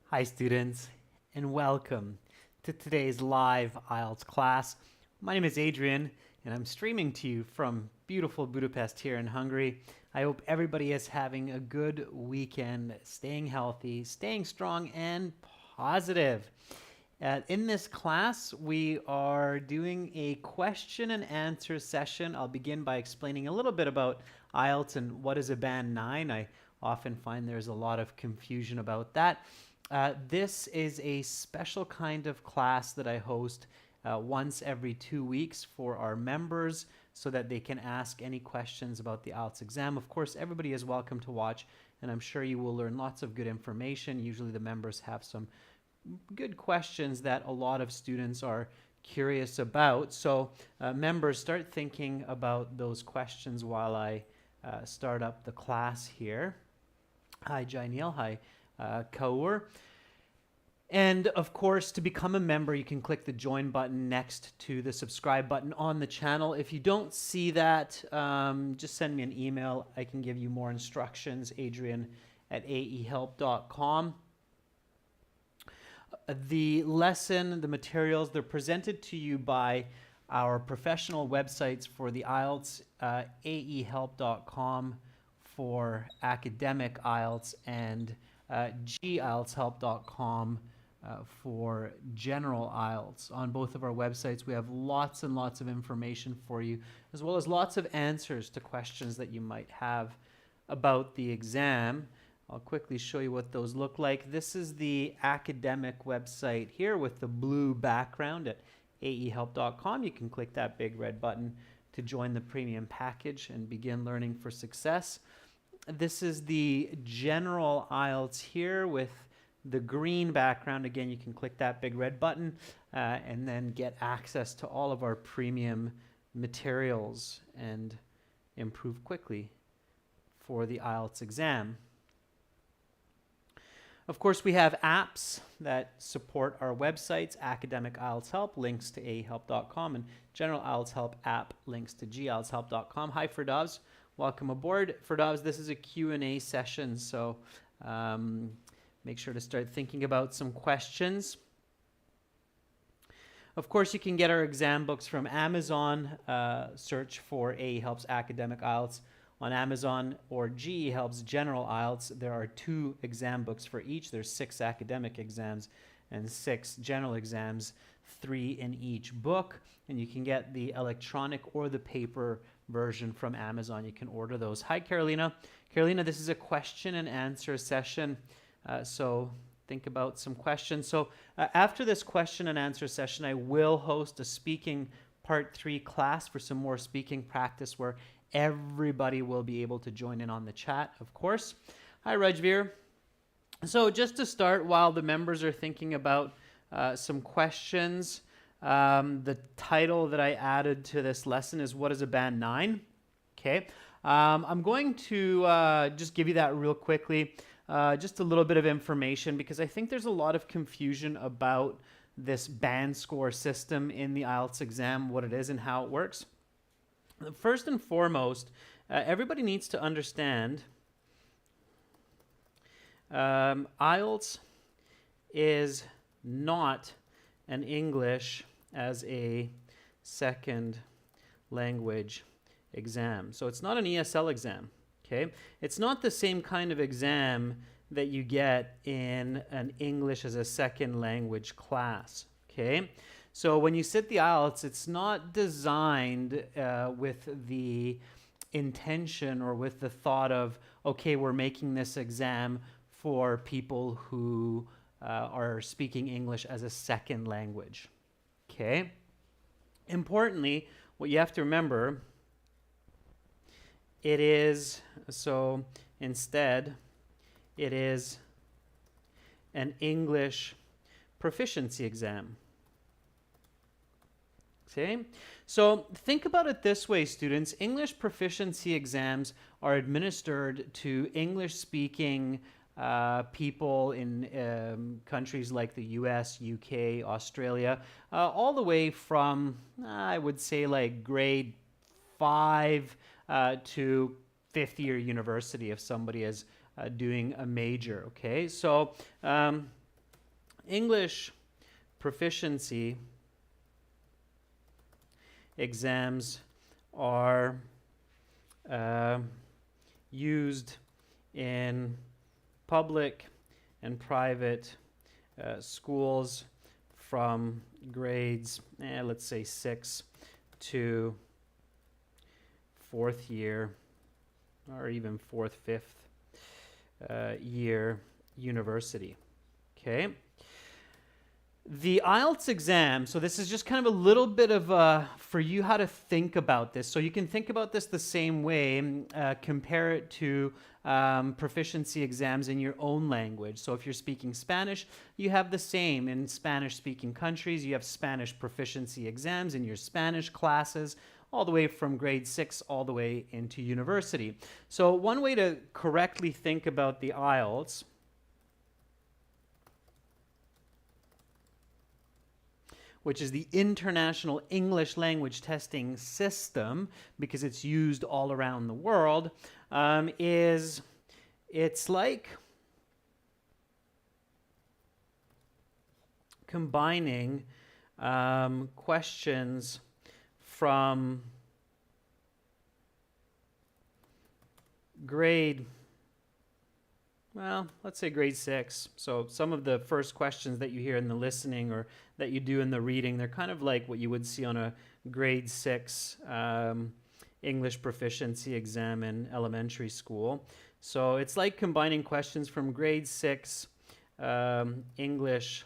Hi students, and welcome to today's live IELTS class. My name is Adrian, and I'm streaming to you from beautiful Budapest here in Hungary. I hope everybody is having a good weekend, staying healthy, staying strong, and positive. In this class, we are doing a question and answer session. I'll begin by explaining a little bit about IELTS and what is a Band 9. I often find there's a lot of confusion about that. This is a special kind of class that I host once every 2 weeks for our members so that they can ask any questions about the IELTS exam. Of course, everybody is welcome to watch, and I'm sure you will learn lots of good information. Usually the members have some good questions that a lot of students are curious about. So members, start thinking about those questions while I start up the class here. Hi, Jainil. Hi, Kaur. And of course, to become a member, you can click the join button next to the subscribe button on the channel. If you don't see that, just send me an email. I can give you more instructions, adrian@aehelp.com. The lesson, the materials, they're presented to you by our professional websites for the IELTS, aehelp.com for academic IELTS, and gieltshelp.com for general IELTS. On both of our websites, we have lots and lots of information for you, as well as lots of answers to questions that you might have about the exam. I'll quickly show you what those look like. This is the academic website here with the blue background at aehelp.com. You can click that big red button to join the premium package and begin learning for success. This is the general IELTS here with the green background. Again, you can click that big red button and then get access to all of our premium materials and improve quickly for the IELTS exam. Of course, we have apps that support our websites, Academic IELTS Help, links to aehelp.com, and General IELTS Help app, links to gieltshelp.com. Hi, Firdavs. Welcome aboard. Firdavs, this is a Q&A session, so make sure to start thinking about some questions. Of course, you can get our exam books from Amazon. Search for aehelp's Academic IELTS on Amazon, or GE Helps General IELTS. There are 2 exam books for each. There's 6 academic exams and 6 general exams, 3 in each book. And you can get the electronic or the paper version from Amazon. You can order those. Hi, Carolina. Carolina, this is a question and answer session. So think about some questions. So after this question and answer session, I will host a speaking part 3 class for some more speaking practice where everybody will be able to join in on the chat, of course. Hi, Rajveer. So just to start, while the members are thinking about some questions, the title that I added to this lesson is What is a Band 9? Okay. I'm going to just give you that real quickly, just a little bit of information, because I think there's a lot of confusion about this band score system in the IELTS exam, what it is and how it works. First and foremost, everybody needs to understand IELTS is not an English as a second language exam. So it's not an ESL exam, okay? It's not the same kind of exam that you get in an English as a second language class, okay? So when you sit the IELTS, it's not designed with the intention or with the thought of, okay, we're making this exam for people who are speaking English as a second language, okay? Importantly, what you have to remember, it is, so instead, it is an English proficiency exam. Okay, so think about it this way, students. English proficiency exams are administered to English-speaking people in countries like the US, UK, Australia, all the way from, I would say, like grade 5 to 5th-year university if somebody is doing a major, okay? So English proficiency exams are used in public and private schools from grades, let's say 6 to 4th year, or even 4th, 5th year university. Okay. The IELTS exam, so this is just kind of a little bit of for you how to think about this. So you can think about this the same way, compare it to proficiency exams in your own language. So if you're speaking Spanish, you have the same. In Spanish-speaking countries, you have Spanish proficiency exams in your Spanish classes, all the way from grade 6 all the way into university. So one way to correctly think about the IELTS, which is the International English Language Testing System, because it's used all around the world, is it's like combining questions from grade, well, let's say grade 6. So some of the first questions that you hear in the listening or that you do in the reading, they're kind of like what you would see on a grade 6 English proficiency exam in elementary school. So it's like combining questions from grade 6 English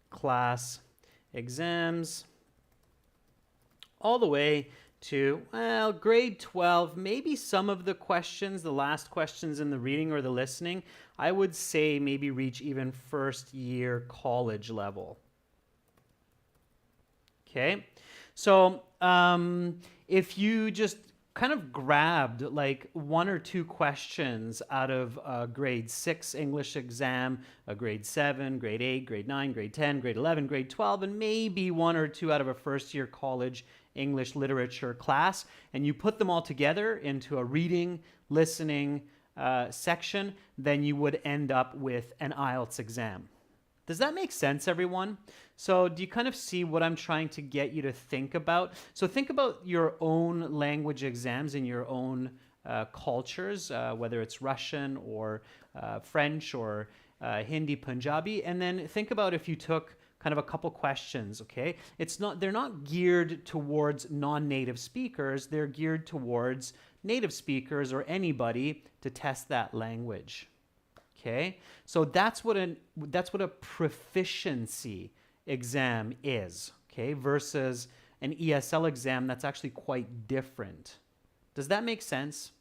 class exams all the way to, well, grade 12, maybe some of the questions, the last questions in the reading or the listening, I would say maybe reach even 1st year college level. Okay, so if you just kind of grabbed like 1 or 2 questions out of a grade 6 English exam, a grade 7, grade 8, grade 9, grade 10, grade 11, grade 12, and maybe 1 or 2 out of a 1st year college English literature class, and you put them all together into a reading, listening section, then you would end up with an IELTS exam. Does that make sense, everyone? So do you kind of see what I'm trying to get you to think about? So think about your own language exams in your own cultures, whether it's Russian or French or Hindi, Punjabi, and then think about if you took kind of a couple questions, okay? They're not geared towards non-native speakers, they're geared towards native speakers or anybody to test that language. Okay, so that's what a proficiency exam is, okay, versus an ESL exam that's actually quite different. Does that make sense?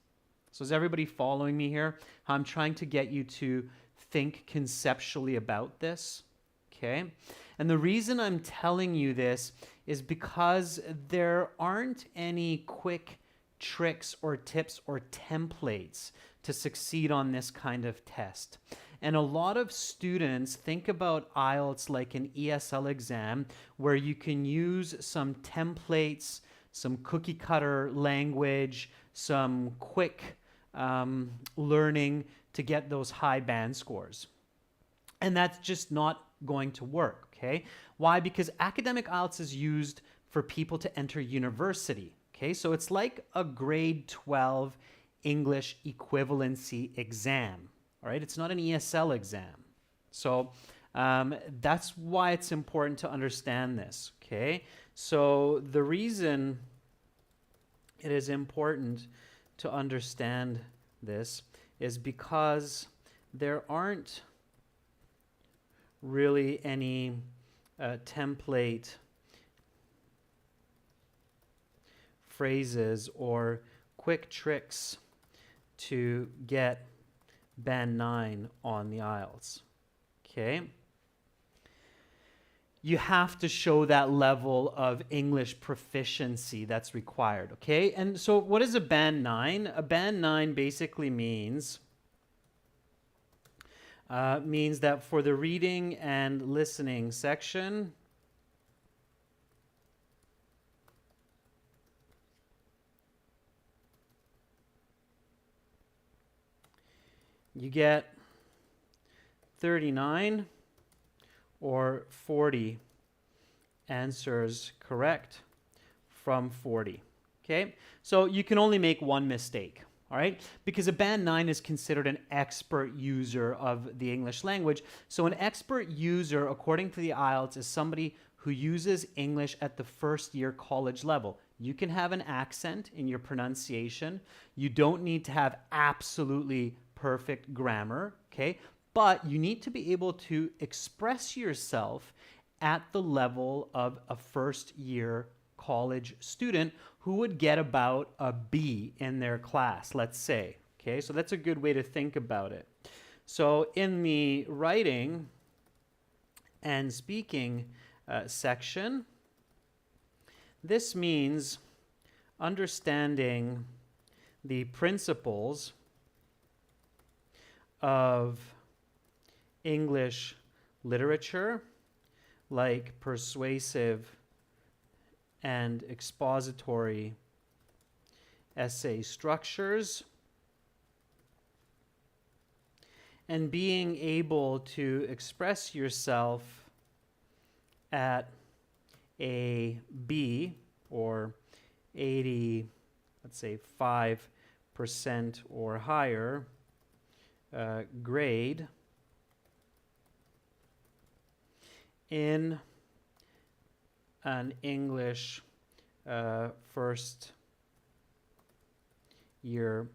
So is everybody following me here? How I'm trying to get you to think conceptually about this, okay? And the reason I'm telling you this is because there aren't any quick tricks or tips or templates to succeed on this kind of test. And a lot of students think about IELTS like an ESL exam where you can use some templates, some cookie cutter language, some quick learning to get those high band scores. And that's just not going to work, okay? Why? Because academic IELTS is used for people to enter university, okay? So it's like a grade 12 English equivalency exam, all right? It's not an ESL exam. So that's why it's important to understand this, okay? So the reason it is important to understand this is because there aren't really any template phrases or quick tricks to get band 9 on the IELTS, okay? You have to show that level of English proficiency that's required, okay? And so what is a band 9? A band 9 basically means that for the reading and listening section, you get 39 or 40 answers correct from 40. Okay, so you can only make one mistake, all right? Because a band 9 is considered an expert user of the English language. So an expert user, according to the IELTS, is somebody who uses English at the first year college level. You can have an accent in your pronunciation. You don't need to have absolutely perfect grammar, okay? But you need to be able to express yourself at the level of a first year college student who would get about a B in their class, let's say. Okay, so that's a good way to think about it. So in the writing and speaking section, this means understanding the principles of English literature, like persuasive and expository essay structures, and being able to express yourself at a B, or 80, let's say 5% or higher grade in an English first year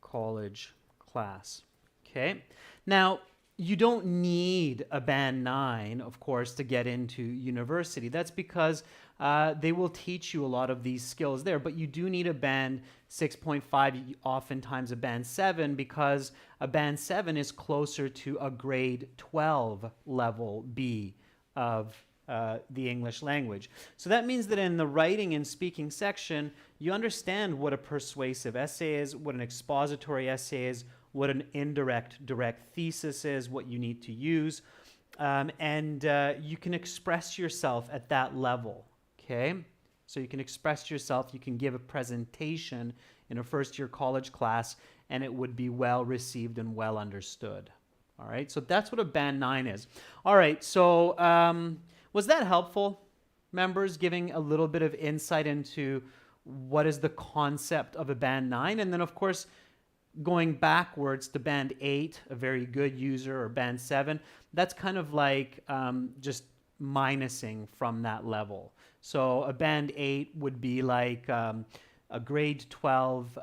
college class. Okay, now you don't need a band 9, of course, to get into university. That's because they will teach you a lot of these skills there, but you do need a band 6.5, oftentimes a band 7, because a band 7 is closer to a grade 12 level B of the English language. So that means that in the writing and speaking section, you understand what a persuasive essay is, what an expository essay is, what an indirect direct thesis is, what you need to use, and you can express yourself at that level, okay? So you can express yourself, you can give a presentation in a first-year college class, and it would be well received and well understood. All right, so that's what a band 9 is. All right, so was that helpful, members, giving a little bit of insight into what is the concept of a band 9? And then, of course, going backwards to band 8, a very good user, or band 7, that's kind of like just minusing from that level. So a band 8 would be like a grade 12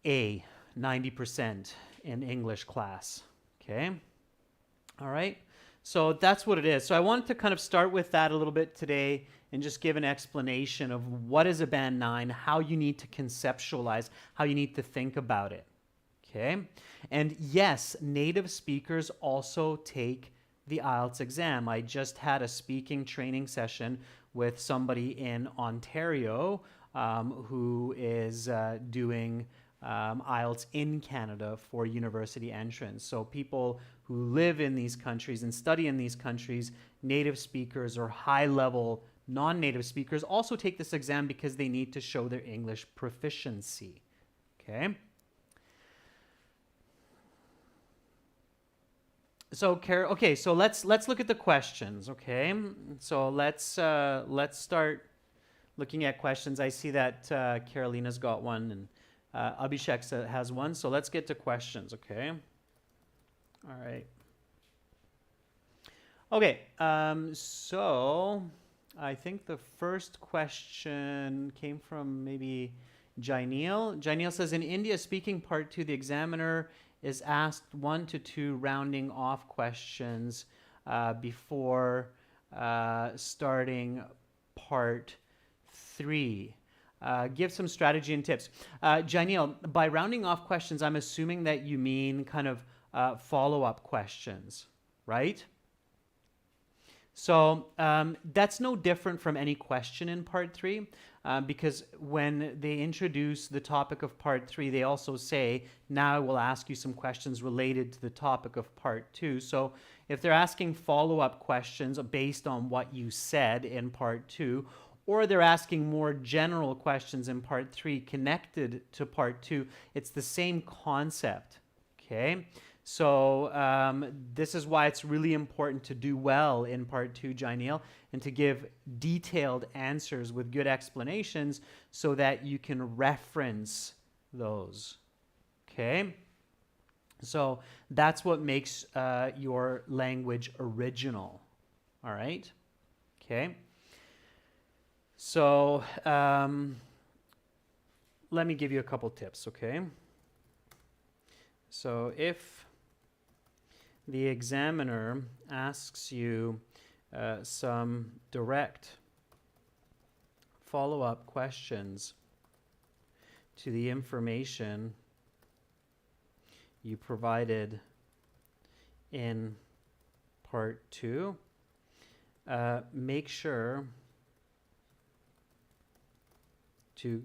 A, 90% in English class. Okay? All right? So that's what it is. So I wanted to kind of start with that a little bit today and just give an explanation of what is a band 9, how you need to conceptualize, how you need to think about it. Okay? And yes, native speakers also take the IELTS exam. I just had a speaking training session with somebody in Ontario who is doing IELTS in Canada for university entrance. So people who live in these countries and study in these countries, native speakers or high-level non-native speakers also take this exam because they need to show their English proficiency. Okay? So, so let's look at the questions. Okay, so let's start looking at questions. I see that Carolina's got one and Abhishek has one. So let's get to questions. Okay. All right. Okay. So I think the first question came from maybe Jainil. Jainil says, in India speaking part 2, the examiner is asked 1 to 2 rounding off questions before starting part 3. Give some strategy and tips. Jainil, by rounding off questions, I'm assuming that you mean kind of follow-up questions, right? So that's no different from any question in part 3 because when they introduce the topic of part 3, they also say, now I will ask you some questions related to the topic of part 2. So if they're asking follow-up questions based on what you said in part 2, or they're asking more general questions in part 3 connected to part 2. It's the same concept, okay? So this is why it's really important to do well in part 2, Jainil, and to give detailed answers with good explanations so that you can reference those, okay? So that's what makes your language original, all right? Okay. So let me give you a couple tips, okay? So if the examiner asks you some direct follow-up questions to the information you provided in part 2, make sure to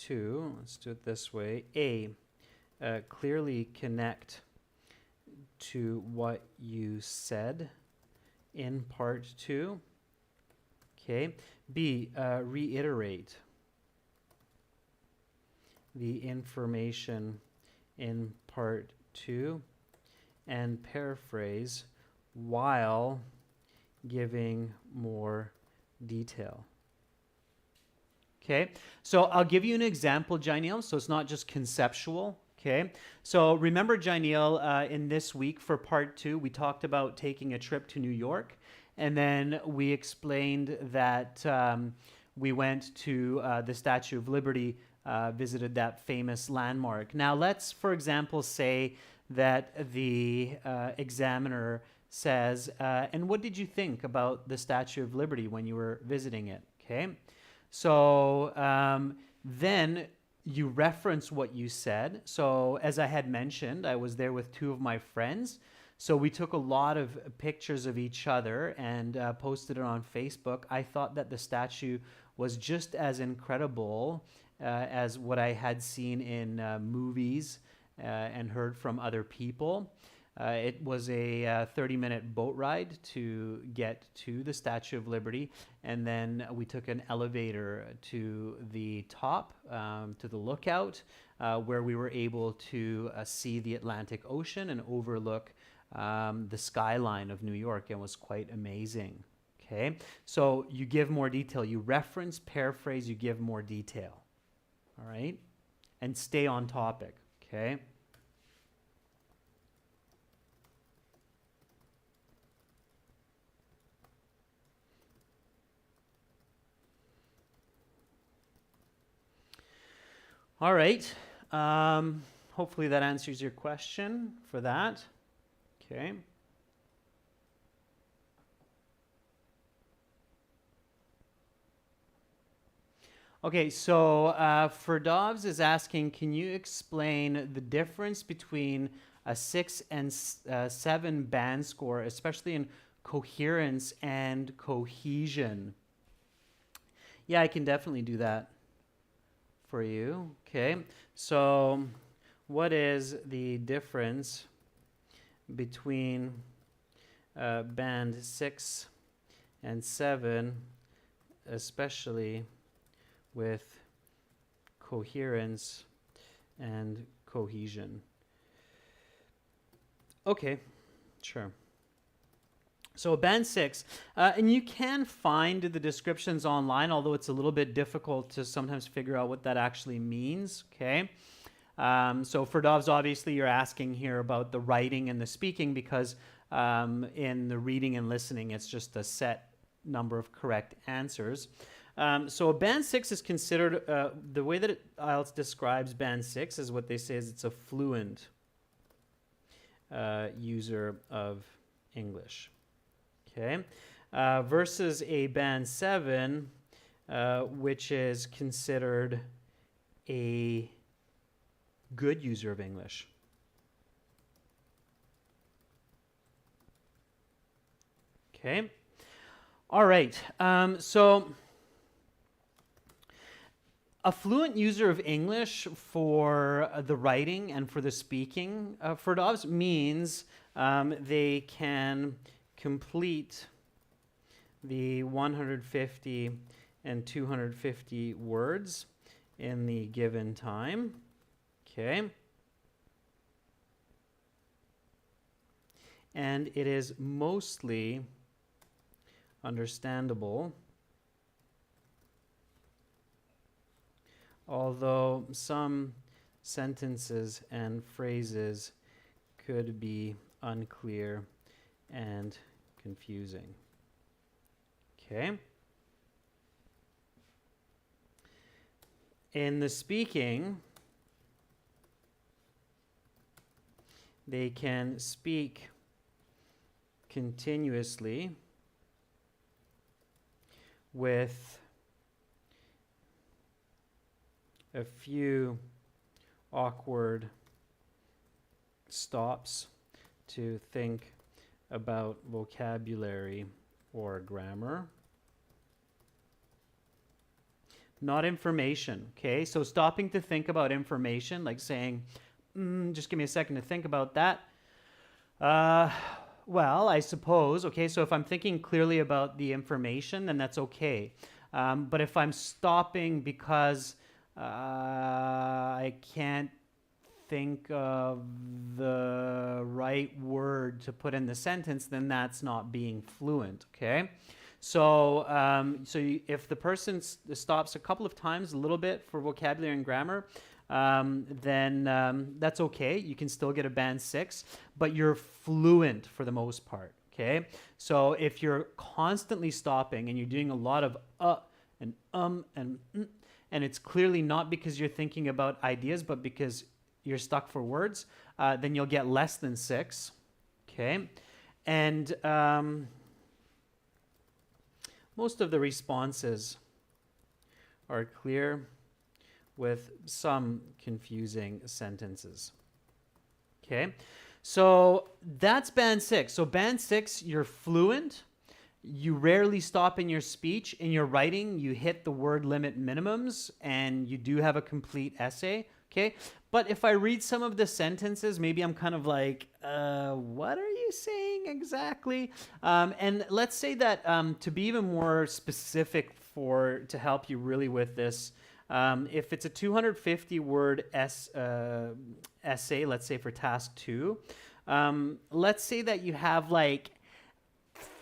let's do it this way, clearly connect to what you said in part 2, okay? B, reiterate the information in part 2 and paraphrase while giving more detail. Okay, so I'll give you an example, Jainil, so it's not just conceptual. Okay, so remember, Jainil, in this week for part 2, we talked about taking a trip to New York, and then we explained that we went to the Statue of Liberty, visited that famous landmark. Now let's, for example, say that the examiner says, and what did you think about the Statue of Liberty when you were visiting it? Okay, so then you reference what you said. So as I had mentioned, I was there with 2 of my friends. So we took a lot of pictures of each other and posted it on Facebook. I thought that the statue was just as incredible as what I had seen in movies and heard from other people. It was a 30-minute boat ride to get to the Statue of Liberty, and then we took an elevator to the top, to the lookout, where we were able to see the Atlantic Ocean and overlook the skyline of New York, and was quite amazing. Okay, so you give more detail. You reference, paraphrase, you give more detail. All right, and stay on topic. Okay. All right. Hopefully that answers your question for that. Okay. Okay, so Ferdovs is asking, can you explain the difference between a 6 and 7 band score, especially in coherence and cohesion? Yeah, I can definitely do that for you. Okay, so what is the difference between band 6 and 7, especially with coherence and cohesion? Okay, sure. So band 6, and you can find the descriptions online, although it's a little bit difficult to sometimes figure out what that actually means, okay? So for Dovs, obviously you're asking here about the writing and the speaking, because in the reading and listening, it's just a set number of correct answers. So a band 6 is considered, the way that IELTS describes band 6 is what they say is it's a fluent user of English. Okay, versus a band 7, which is considered a good user of English. Okay, all right, so a fluent user of English for the writing and for the speaking for Dobbs means they can complete the 150 and 250 words in the given time. Okay. And it is mostly understandable, although some sentences and phrases could be unclear and confusing. Okay. In the speaking, they can speak continuously with a few awkward stops to think about vocabulary or grammar. Not information, okay? So stopping to think about information, like saying, just give me a second to think about that. Well, I suppose, okay, so if I'm thinking clearly about the information, then that's okay. But if I'm stopping because I can't think of the right word to put in the sentence, then that's not being fluent, okay? So, if the person stops a couple of times, a little bit for vocabulary and grammar, then that's okay. You can still get a band 6, but you're fluent for the most part, okay? So if you're constantly stopping and you're doing a lot of and and it's clearly not because you're thinking about ideas, but because you're stuck for words, then you'll get less than 6, okay? And most of the responses are clear with some confusing sentences. Okay, so that's band 6. So band 6, you're fluent. You rarely stop in your speech. In your writing, you hit the word limit minimums, and you do have a complete essay. Okay, but if I read some of the sentences, maybe I'm kind of like, what are you saying exactly? And let's say that to be even more specific to help you really with this, if it's a 250 word essay, let's say for task 2, let's say that you have like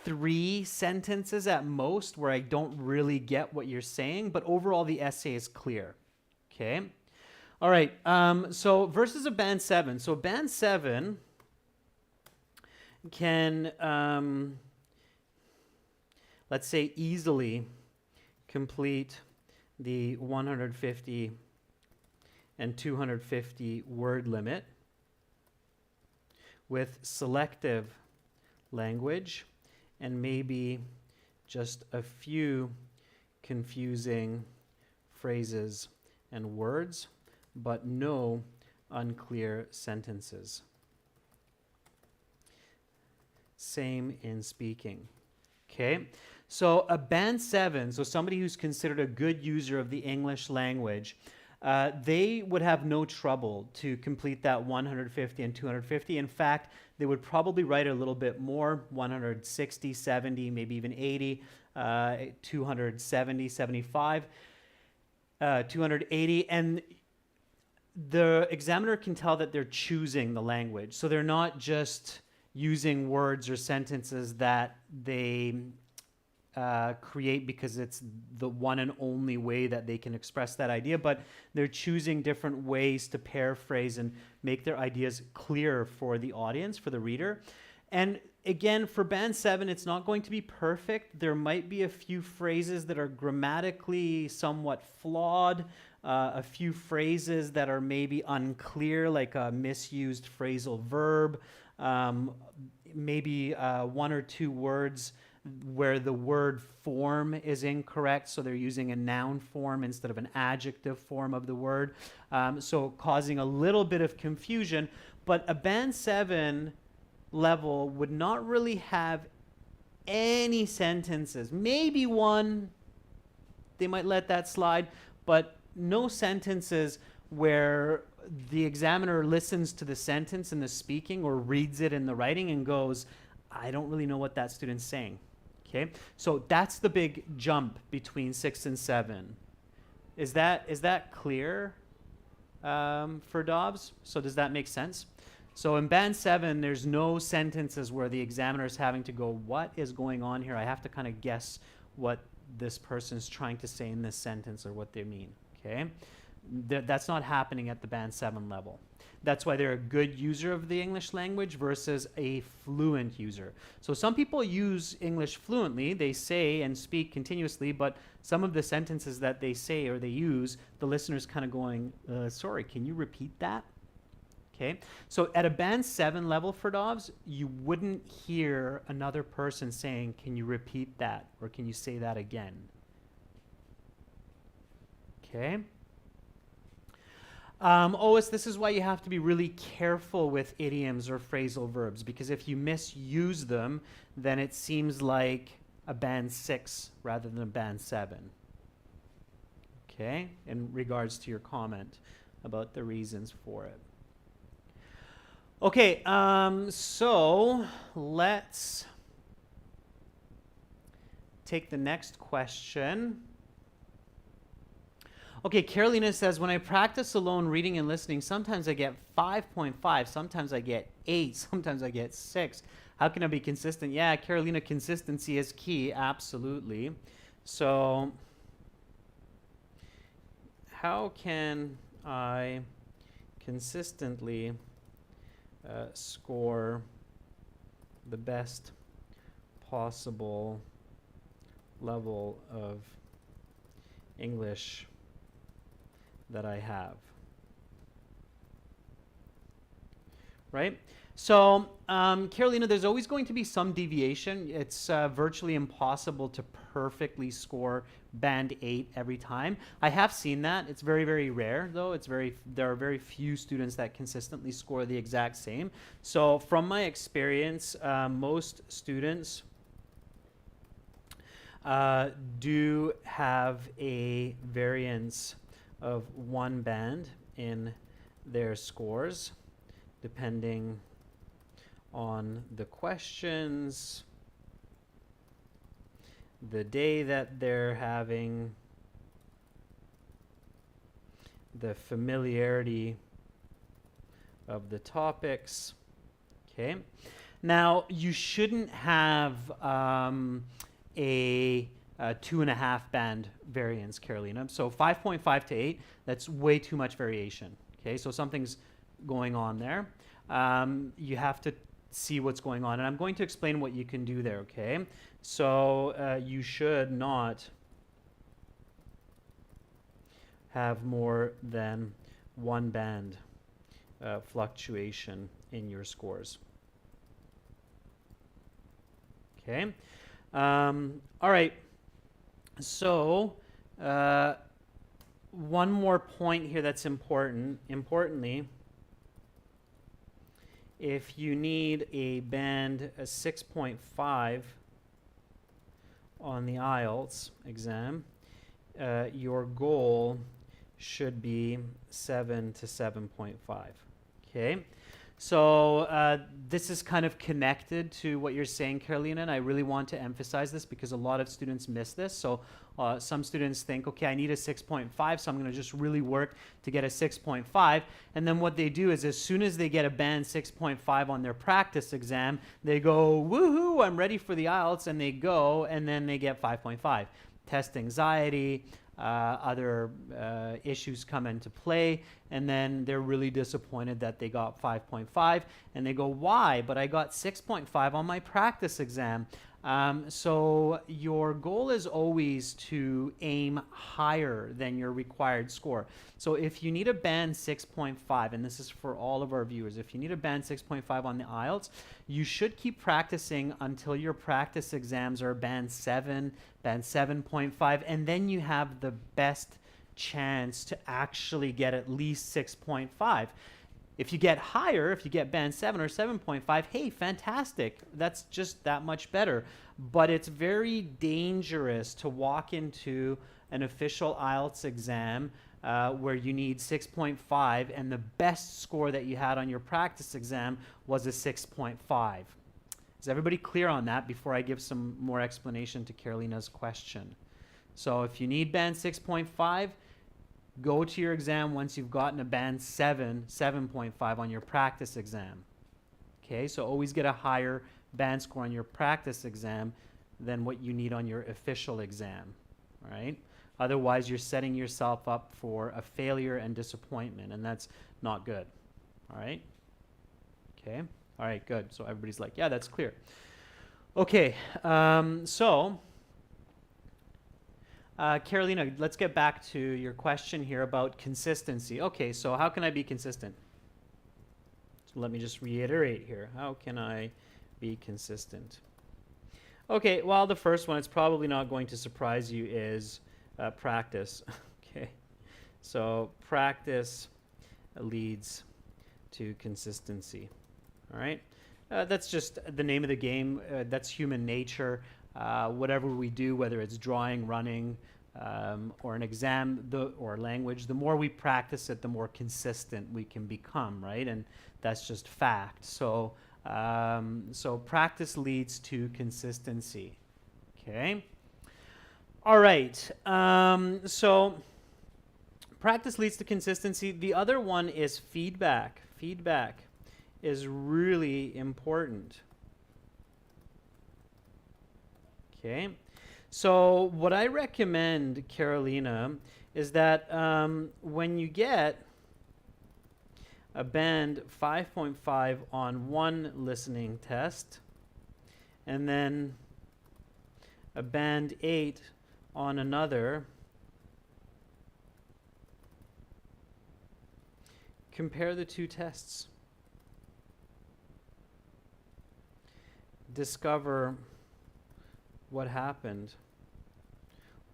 3 sentences at most where I don't really get what you're saying, but overall the essay is clear. Okay. All right, so versus a band 7. So band 7 can, let's say, easily complete the 150 and 250 word limit with selective language and maybe just a few confusing phrases and words, but no unclear sentences. Same in speaking. Okay, so a band 7, so somebody who's considered a good user of the English language, they would have no trouble to complete that 150 and 250. In fact, they would probably write a little bit more, 160, 70, maybe even 80, 270, 75, 280, and the examiner can tell that they're choosing the language. So they're not just using words or sentences that they create because it's the one and only way that they can express that idea, but they're choosing different ways to paraphrase and make their ideas clear for the audience, for the reader. And again, for band 7, it's not going to be perfect. There might be a few phrases that are grammatically somewhat flawed, a few phrases that are maybe unclear, like a misused phrasal verb, maybe 1 or 2 words where the word form is incorrect, so they're using a noun form instead of an adjective form of the word, so causing a little bit of confusion. But a band 7 level would not really have any sentences, maybe one, they might let that slide, but no sentences where the examiner listens to the sentence in the speaking or reads it in the writing and goes, I don't really know what that student's saying. Okay, so that's the big jump between 6 and 7. Is that clear for Dobbs? So does that make sense? So in band 7, there's no sentences where the examiner is having to go, what is going on here? I have to kind of guess what this person's trying to say in this sentence or what they mean, okay? That's not happening at the band 7 level. That's why they're a good user of the English language versus a fluent user. So some people use English fluently. They say and speak continuously, but some of the sentences that they say or they use, the listener's kind of going, sorry, can you repeat that? Okay, so at a band 7 level for Dobbs, you wouldn't hear another person saying, can you repeat that? Or can you say that again? Okay. Ois, this is why you have to be really careful with idioms or phrasal verbs, because if you misuse them, then it seems like a band 6 rather than a band 7. Okay, in regards to your comment about the reasons for it. Okay, so let's take the next question. Okay, Carolina says, when I practice alone reading and listening, sometimes I get 5.5, sometimes I get 8, sometimes I get 6. How can I be consistent? Yeah, Carolina, consistency is key, absolutely. So, how can I consistently score the best possible level of English that I have? Right? So, Carolina, there's always going to be some deviation. It's virtually impossible to perfectly score band 8 every time. I have seen that. It's very, very rare, though. There are very few students that consistently score the exact same. So, from my experience, most students do have a variance of 1 band in their scores, depending on the questions, the day that they're having, the familiarity of the topics. Okay. Now, you shouldn't have a 2.5 band variance, Carolina. So 5.5 to 8, that's way too much variation. Okay, so something's going on there. You have to see what's going on, and I'm going to explain what you can do there, okay? So you should not have more than 1 band fluctuation in your scores. Okay. All right. So one more point here that's important. Importantly, if you need a band 6.5 on the IELTS exam, your goal should be 7 to 7.5. Okay. So this is kind of connected to what you're saying, Carolina, and I really want to emphasize this because a lot of students miss this. So some students think, okay, I need a 6.5, so I'm going to just really work to get a 6.5. And then what they do is as soon as they get a band 6.5 on their practice exam, they go, woohoo, I'm ready for the IELTS, and they go, and then they get 5.5. Test anxiety, other issues come into play, and then they're really disappointed that they got 5.5, and they go, why? But I got 6.5 on my practice exam. So your goal is always to aim higher than your required score. So if you need a band 6.5, and this is for all of our viewers, if you need a band 6.5 on the IELTS, you should keep practicing until your practice exams are band 7, band 7.5, and then you have the best chance to actually get at least 6.5. If you get higher, if you get band 7 or 7.5, hey, fantastic. That's just that much better. But it's very dangerous to walk into an official IELTS exam where you need 6.5 and the best score that you had on your practice exam was a 6.5. Is everybody clear on that before I give some more explanation to Carolina's question? So if you need band 6.5, go to your exam once you've gotten a band 7.5 on your practice exam. Okay, so always get a higher band score on your practice exam than what you need on your official exam, right? Otherwise, you're setting yourself up for a failure and disappointment, and that's not good, all right? Okay, all right, good. So everybody's like, yeah, that's clear. Okay, Carolina, let's get back to your question here about consistency. Okay, so how can I be consistent? So let me just reiterate here. How can I be consistent? Okay, well, the first one, it's probably not going to surprise you, is practice. Okay, so practice leads to consistency. All right, that's just the name of the game. That's human nature. Whatever we do, whether it's drawing, running, or an exam or language, the more we practice it, the more consistent we can become, right? And that's just fact. So, so practice leads to consistency. Okay. All right. So practice leads to consistency. The other one is feedback. Feedback is really important. Okay. So what I recommend, Carolina, is that when you get a band 5.5 on one listening test, and then a band 8 on another, compare the two tests. Discover what happened,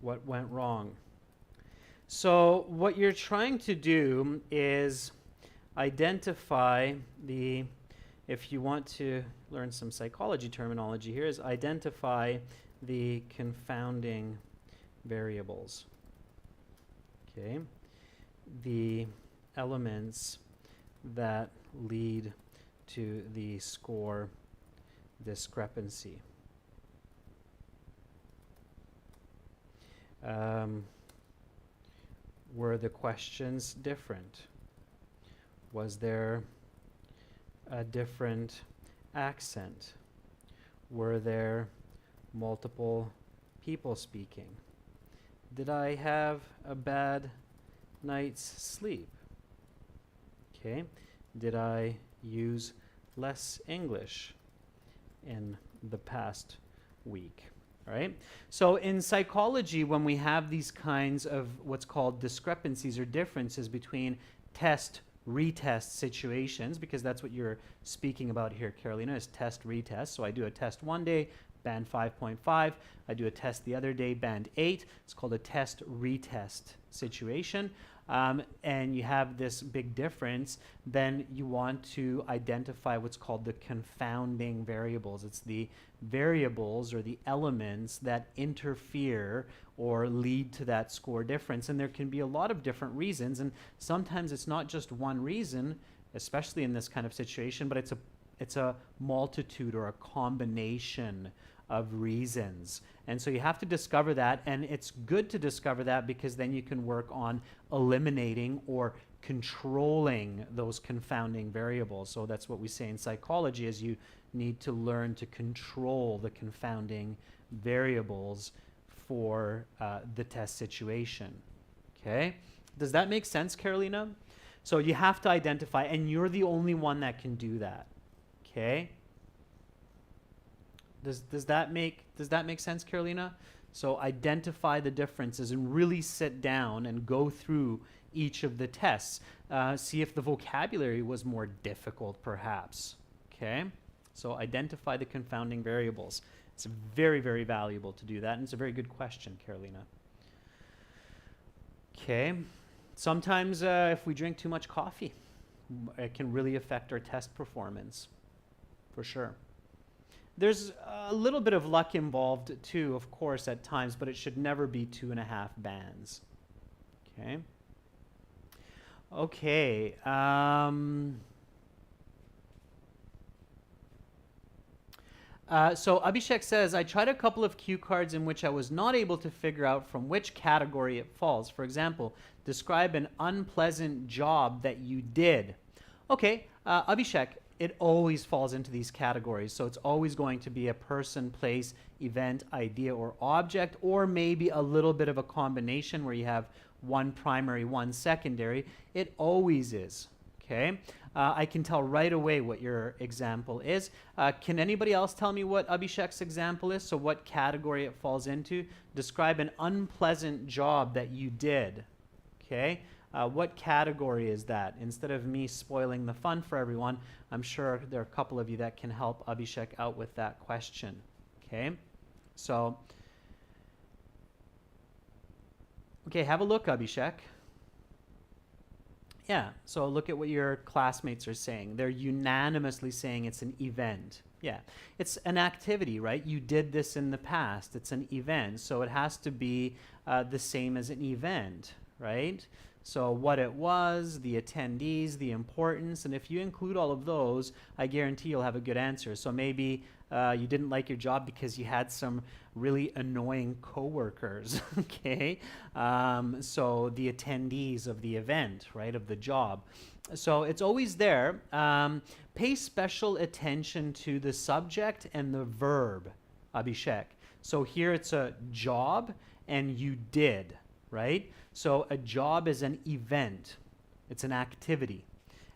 what went wrong. So what you're trying to do is identify the, if you want to learn some psychology terminology here, is identify the confounding variables. Okay, the elements that lead to the score discrepancy. Were the questions different? Was there a different accent? Were there multiple people speaking? Did I have a bad night's sleep? Okay. Did I use less English in the past week? Right? So in psychology, when we have these kinds of what's called discrepancies or differences between test, retest situations, because that's what you're speaking about here, Carolina, is test, retest. So I do a test one day, band 5.5. I do a test the other day, band 8. It's called a test, retest situation. And you have this big difference, then you want to identify what's called the confounding variables. It's the variables or the elements that interfere or lead to that score difference. And there can be a lot of different reasons, and sometimes it's not just one reason, especially in this kind of situation, but it's a multitude or a combination of reasons. And so you have to discover that, and it's good to discover that because then you can work on eliminating or controlling those confounding variables. So that's what we say in psychology, is you need to learn to control the confounding variables for the test situation. Okay? Does that make sense, Carolina? So you have to identify, and you're the only one that can do that. Okay? Does that make sense, Carolina? So identify the differences and really sit down and go through each of the tests. See if the vocabulary was more difficult, perhaps. Okay? So identify the confounding variables. It's very, very valuable to do that, and it's a very good question, Carolina. Okay. Sometimes if we drink too much coffee, it can really affect our test performance, for sure. There's a little bit of luck involved too, of course, at times, but it should never be 2.5 bands. Okay. Okay. So Abhishek says, I tried a couple of cue cards in which I was not able to figure out from which category it falls. For example, describe an unpleasant job that you did. Okay, Abhishek, it always falls into these categories. So it's always going to be a person, place, event, idea, or object, or maybe a little bit of a combination where you have one primary, one secondary. It always is. Okay, I can tell right away what your example is. Can anybody else tell me what Abhishek's example is? So what category it falls into? Describe an unpleasant job that you did. Okay, what category is that? Instead of me spoiling the fun for everyone, I'm sure there are a couple of you that can help Abhishek out with that question. Okay, so, okay, have a look, Abhishek. Yeah, so look at what your classmates are saying. They're unanimously saying it's an event. Yeah, it's an activity, right? You did this in the past. It's an event, so it has to be the same as an event, right? So what it was, the attendees, the importance, and if you include all of those, I guarantee you'll have a good answer. So maybe you didn't like your job because you had some really annoying coworkers, okay? So the attendees of the event, right, of the job. So it's always there. Pay special attention to the subject and the verb, Abhishek. So here it's a job and you did, right? So a job is an event. It's an activity.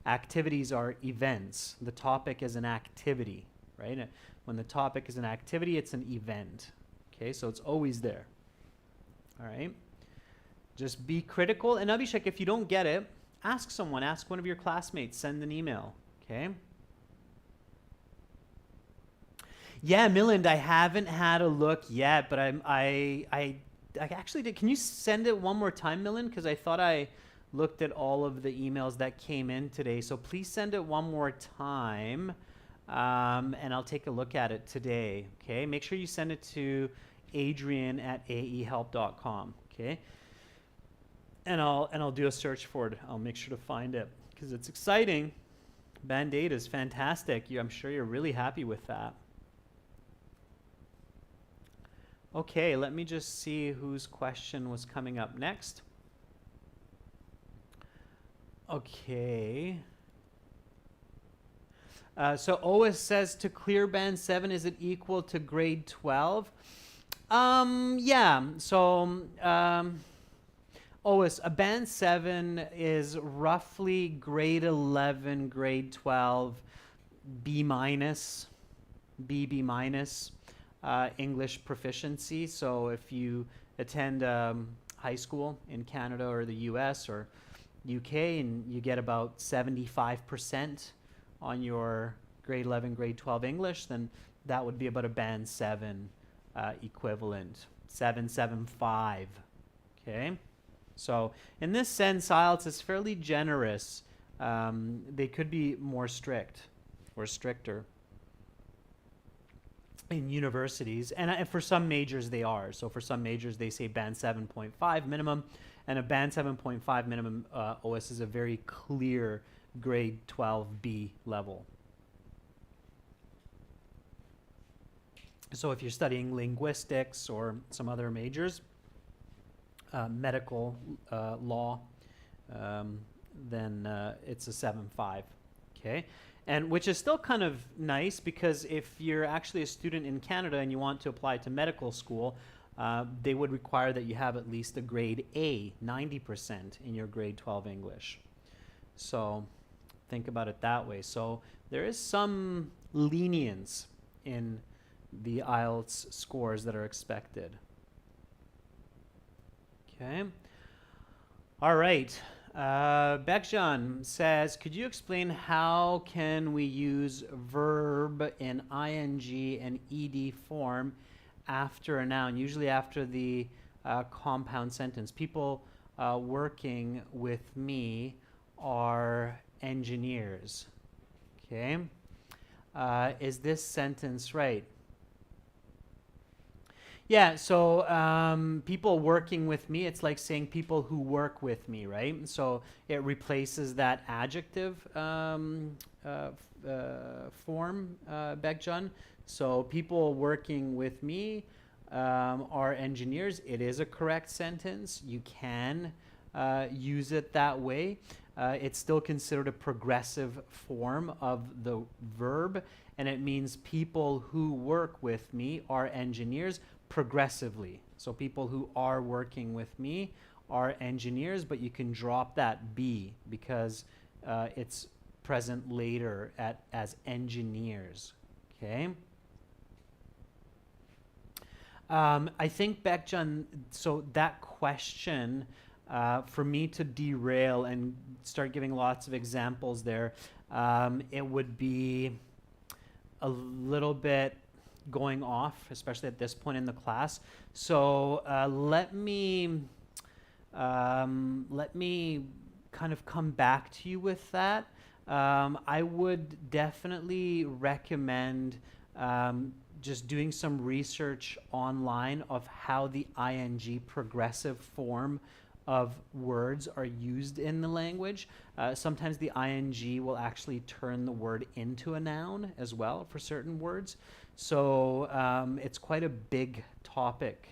Activities are events. The topic is an activity, right? When the topic is an activity, it's an event. Okay, so it's always there. All right? Just be critical. And Abhishek, if you don't get it, ask someone. Ask one of your classmates. Send an email. Okay? Yeah, Milind, I haven't had a look yet, but I actually did. Can you send it one more time, Milind? Because I thought I looked at all of the emails that came in today. So please send it one more time. And I'll take a look at it today, okay? Make sure you send it to adrian@aehelp.com, okay? And I'll do a search for it. I'll make sure to find it because it's exciting. Band-Aid is fantastic. I'm sure you're really happy with that. Okay, let me just see whose question was coming up next. Okay. So OS says to clear band 7, is it equal to grade 12? Yeah, so OS, a band 7 is roughly grade 11, grade 12, B minus, B minus, English proficiency. So if you attend high school in Canada or the US or UK and you get about 75% on your grade 11, grade 12 English, then that would be about a band 7 equivalent, 775, okay? So in this sense, IELTS is fairly generous. They could be more strict or stricter in universities, and for some majors they are. So for some majors they say band 7.5 minimum, and a band 7.5 minimum OS is a very clear grade 12B level. So if you're studying linguistics or some other majors, medical, law, then it's a 7.5, okay? And which is still kind of nice because if you're actually a student in Canada and you want to apply to medical school, they would require that you have at least a grade A, 90% in your grade 12 English. So think about it that way. So there is some lenience in the IELTS scores that are expected. Okay. All right. Bekjan says, could you explain how can we use verb in ing and ed form after a noun, usually after the compound sentence? People working with me are engineers. Okay. Is this sentence right? Yeah, so people working with me, it's like saying people who work with me, right? So it replaces that adjective form, Bekjan. So people working with me are engineers. It is a correct sentence. You can use it that way. It's still considered a progressive form of the verb, and it means people who work with me are engineers progressively. So people who are working with me are engineers, but you can drop that be because it's present later as engineers. Okay. I think Bekjan, so that question, for me to derail and start giving lots of examples there, it would be a little bit going off, especially at this point in the class. So let me kind of come back to you with that. I would definitely recommend just doing some research online of how the ing progressive form of words are used in the language. Sometimes the ing will actually turn the word into a noun as well for certain words. So it's quite a big topic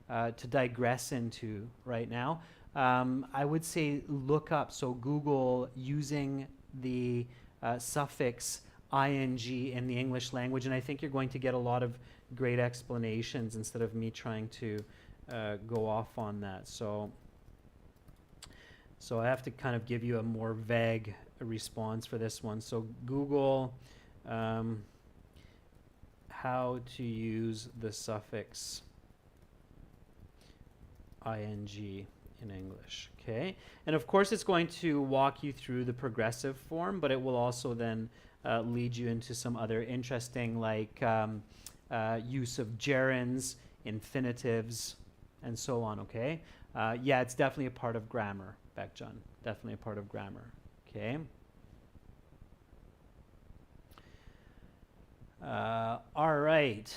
to digress into right now. I would say look up, so Google using the suffix ing in the English language, and I think you're going to get a lot of great explanations instead of me trying to go off on that. So I have to kind of give you a more vague response for this one. So Google how to use the suffix ing in English. Okay, and of course it's going to walk you through the progressive form, but it will also then lead you into some other interesting, like use of gerunds, infinitives, and so on. Okay, yeah, it's definitely a part of grammar, Bekjan. Definitely a part of grammar. Okay. All right.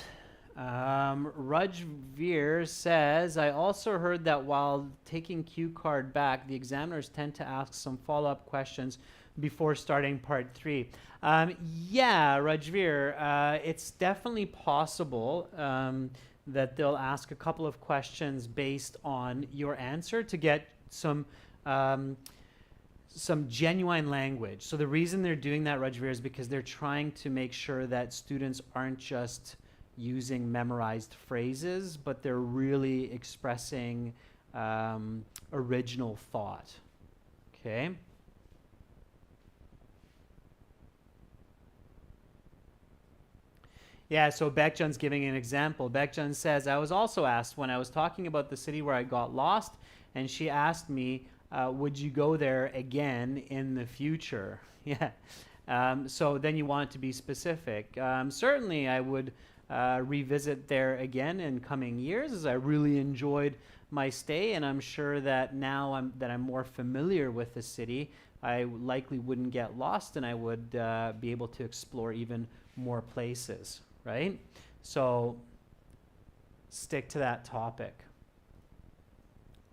Rajveer says, I also heard that while taking cue card back, the examiners tend to ask some follow-up questions before starting part 3. Yeah, Rajveer, it's definitely possible that they'll ask a couple of questions based on your answer to get some genuine language. So the reason they're doing that, Rajveer, is because they're trying to make sure that students aren't just using memorized phrases, but they're really expressing original thought. Okay? Yeah, so Bekjan's giving an example. Bekjan says, I was also asked when I was talking about the city where I got lost, and she asked me, would you go there again in the future? Yeah. So then you want it to be specific. Certainly, I would revisit there again in coming years, as I really enjoyed my stay, and I'm sure that now I'm more familiar with the city, I likely wouldn't get lost, and I would be able to explore even more places, right? So stick to that topic.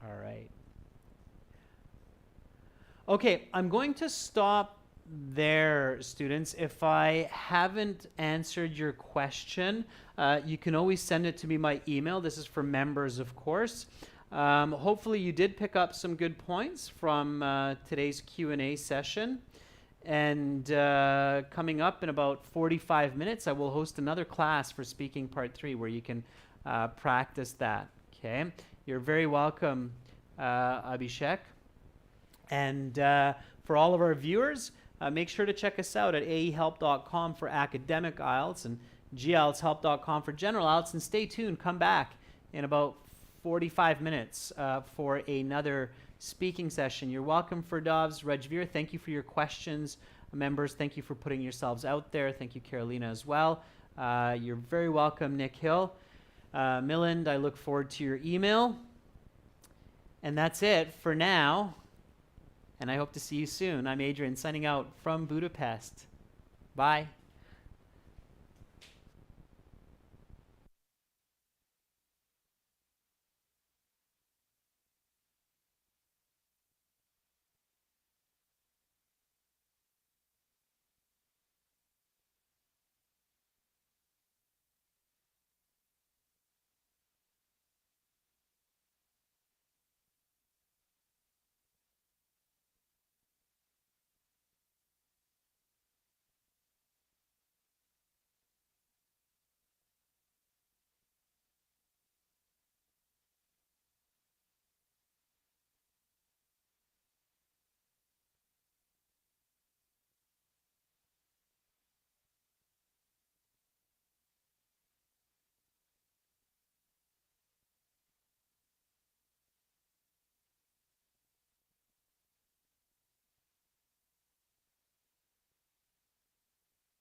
All right. Okay, I'm going to stop there, students. If I haven't answered your question, you can always send it to me by email. This is for members, of course. Hopefully you did pick up some good points from today's Q&A session. And coming up in about 45 minutes, I will host another class for Speaking Part 3 where you can practice that. Okay, you're very welcome, Abhishek. And for all of our viewers, make sure to check us out at aehelp.com for academic IELTS and gieltshelp.com for general IELTS. And stay tuned, come back in about 45 minutes for another speaking session. You're welcome, Firdavs, Rajveer. Thank you for your questions. Members, thank you for putting yourselves out there. Thank you, Carolina, as well. You're very welcome, Nick Hill. Milland, I look forward to your email. And that's it for now. And I hope to see you soon. I'm Adrian, signing out from Budapest. Bye.